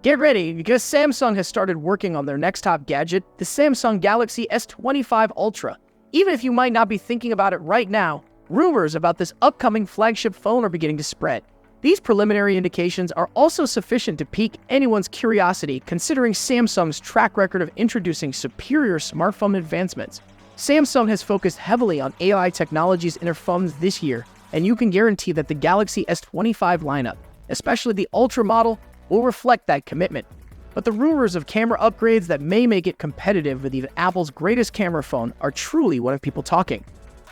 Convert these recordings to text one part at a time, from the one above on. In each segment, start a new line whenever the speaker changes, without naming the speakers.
Get ready, because Samsung has started working on their next top gadget, the Samsung Galaxy S25 Ultra. Even if you might not be thinking about it right now, rumors about this upcoming flagship phone are beginning to spread. These preliminary indications are also sufficient to pique anyone's curiosity, considering Samsung's track record of introducing superior smartphone advancements. Samsung has focused heavily on AI technologies in their phones this year, and you can guarantee that the Galaxy S25 lineup, especially the Ultra model, will reflect that commitment. But the rumors of camera upgrades that may make it competitive with even Apple's greatest camera phone are truly what have people talking.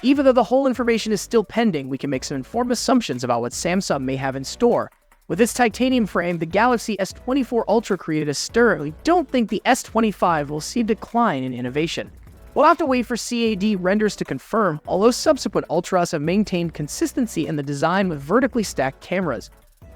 Even though the whole information is still pending, we can make some informed assumptions about what Samsung may have in store. With its titanium frame, the Galaxy S24 Ultra created a stir. We don't think the S25 will see a decline in innovation. We'll have to wait for CAD renders to confirm, although subsequent Ultras have maintained consistency in the design with vertically stacked cameras.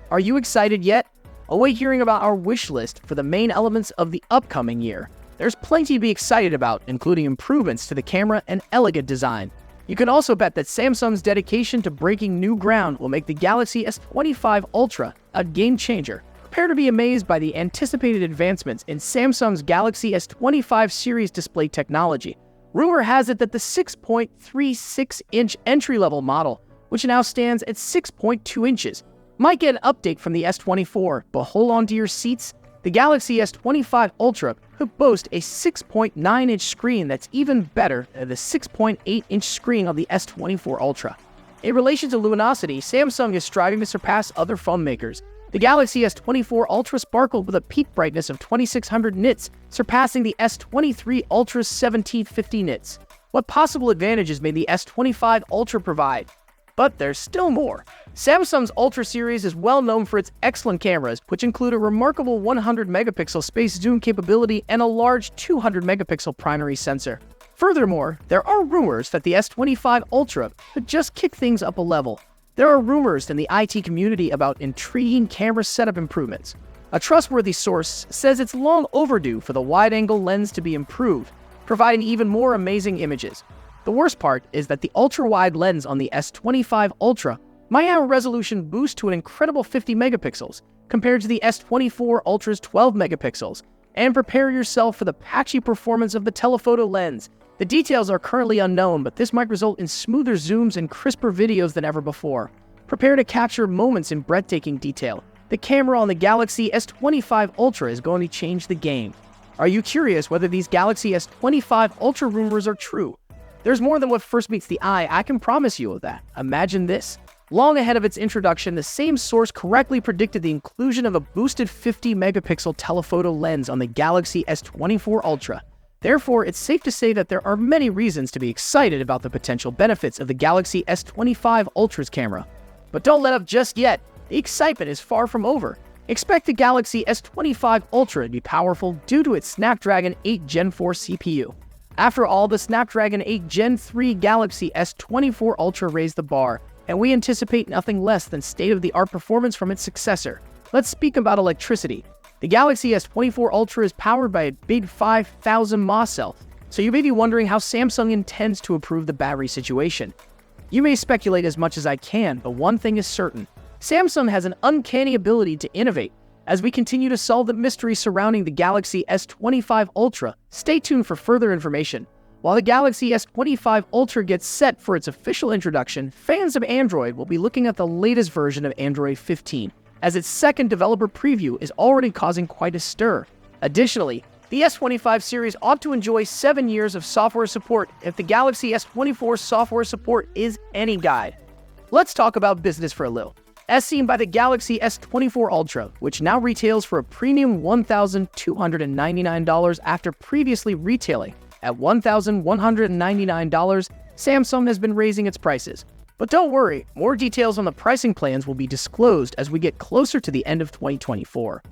Are you excited yet? Await hearing about our wish list for the main elements of the upcoming year. There's plenty to be excited about, including improvements to the camera and elegant design. You can also bet that Samsung's dedication to breaking new ground will make the Galaxy S25 Ultra a game changer. Prepare to be amazed by the anticipated advancements in Samsung's Galaxy S25 series display technology. Rumor has it that the 6.36-inch entry-level model, which now stands at 6.2 inches, might get an update from the S24, but hold on to your seats. The Galaxy S25 Ultra could boast a 6.9-inch screen that's even better than the 6.8-inch screen of the S24 Ultra. In relation to luminosity, Samsung is striving to surpass other phone makers. The Galaxy S24 Ultra sparkled with a peak brightness of 2600 nits, surpassing the S23 Ultra's 1750 nits. What possible advantages may the S25 Ultra provide? But there's still more. Samsung's Ultra series is well known for its excellent cameras, which include a remarkable 100-megapixel space zoom capability and a large 200-megapixel primary sensor. Furthermore, there are rumors that the S25 Ultra could just kick things up a level. There are rumors in the IT community about intriguing camera setup improvements. A trustworthy source says it's long overdue for the wide-angle lens to be improved, providing even more amazing images. The worst part is that the ultra-wide lens on the S25 Ultra might have a resolution boost to an incredible 50 megapixels compared to the S24 Ultra's 12 megapixels, and prepare yourself for the patchy performance of the telephoto lens. The details are currently unknown, but this might result in smoother zooms and crisper videos than ever before. Prepare to capture moments in breathtaking detail. The camera on the Galaxy S25 Ultra is going to change the game. Are you curious whether these Galaxy S25 Ultra rumors are true? There's more than what first meets the eye, I can promise you of that. Imagine this. Long ahead of its introduction, the same source correctly predicted the inclusion of a boosted 50-megapixel telephoto lens on the Galaxy S24 Ultra. Therefore, it's safe to say that there are many reasons to be excited about the potential benefits of the Galaxy S25 Ultra's camera. But don't let up just yet. The excitement is far from over. Expect the Galaxy S25 Ultra to be powerful due to its Snapdragon 8 Gen 4 CPU. After all, the Snapdragon 8 Gen 3 Galaxy S24 Ultra raised the bar, and we anticipate nothing less than state-of-the-art performance from its successor. Let's speak about electricity. The Galaxy S24 Ultra is powered by a big 5000 mAh cell, so you may be wondering how Samsung intends to improve the battery situation. You may speculate as much as I can, but one thing is certain. Samsung has an uncanny ability to innovate. As we continue to solve the mystery surrounding the Galaxy S25 Ultra, stay tuned for further information. While the Galaxy S25 Ultra gets set for its official introduction, fans of Android will be looking at the latest version of Android 15, as its second developer preview is already causing quite a stir. Additionally, the S25 series ought to enjoy 7 years of software support if the Galaxy S24 software support is any guide. Let's talk about business for a little. As seen by the Galaxy S24 Ultra, which now retails for a premium $1,299 after previously retailing at $1,199, Samsung has been raising its prices. But don't worry, more details on the pricing plans will be disclosed as we get closer to the end of 2024.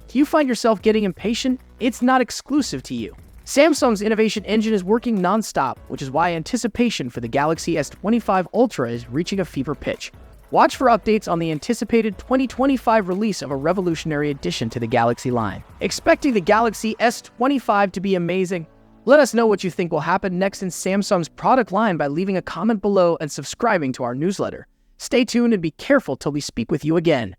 Do you find yourself getting impatient? It's not exclusive to you. Samsung's innovation engine is working non-stop, which is why anticipation for the Galaxy S25 Ultra is reaching a fever pitch. Watch for updates on the anticipated 2025 release of a revolutionary addition to the Galaxy line. Expecting the Galaxy S25 to be amazing? Let us know what you think will happen next in Samsung's product line by leaving a comment below and subscribing to our newsletter. Stay tuned and be careful till we speak with you again.